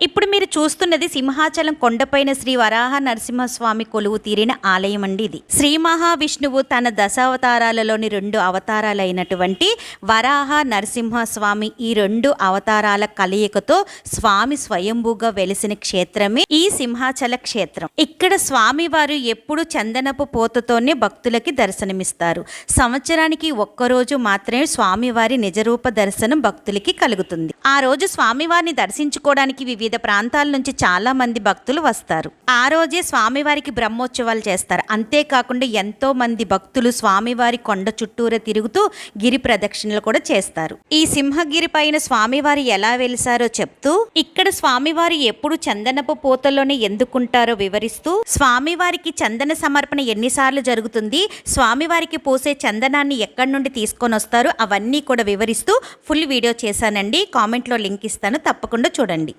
ఇప్పుడు మీరు చూస్తున్నది సింహాచలం కొండపైన శ్రీ వరాహ నరసింహస్వామి కొలువు తీరిన ఆలయం అండి. ఇది శ్రీ మహావిష్ణువు తన దశావతారాలలోని 2 అవతారాలైనటువంటి వరాహ నరసింహస్వామి ఈ 2 అవతారాల కలయికతో స్వామి స్వయంభూగా వెలిసిన క్షేత్రమే ఈ సింహాచల క్షేత్రం. ఇక్కడ స్వామివారు ఎప్పుడు చందనపు పోతతోనే భక్తులకి దర్శనమిస్తారు. సంవత్సరానికి ఒక్కరోజు మాత్రమే స్వామివారి నిజరూప దర్శనం భక్తులకి కలుగుతుంది. ఆ రోజు స్వామివారిని దర్శించుకోవడానికి వివిధ ప్రాంతాల నుంచి చాలా మంది భక్తులు వస్తారు. ఆ రోజే స్వామివారికి బ్రహ్మోత్సవాలు చేస్తారు. అంతేకాకుండా ఎంతో మంది భక్తులు స్వామివారి కొండ చుట్టూరా తిరుగుతూ గిరి ప్రదక్షిణలు కూడా చేస్తారు. ఈ సింహగిరి పైన స్వామివారి ఎలా వెలిసారో చెప్తూ ఇక్కడ స్వామివారి ఎప్పుడు చందనపు పోతల్లోనే ఎందుకుంటారో వివరిస్తూ స్వామివారికి చందన సమర్పణ ఎన్నిసార్లు జరుగుతుంది, స్వామివారికి పోసే చందనాన్ని ఎక్కడి నుండి తీసుకొని వస్తారు, అవన్నీ కూడా వివరిస్తూ ఫుల్ వీడియో చేశానండి. కామెంట్లో లింక్ ఇస్తాను, తప్పకుండా చూడండి.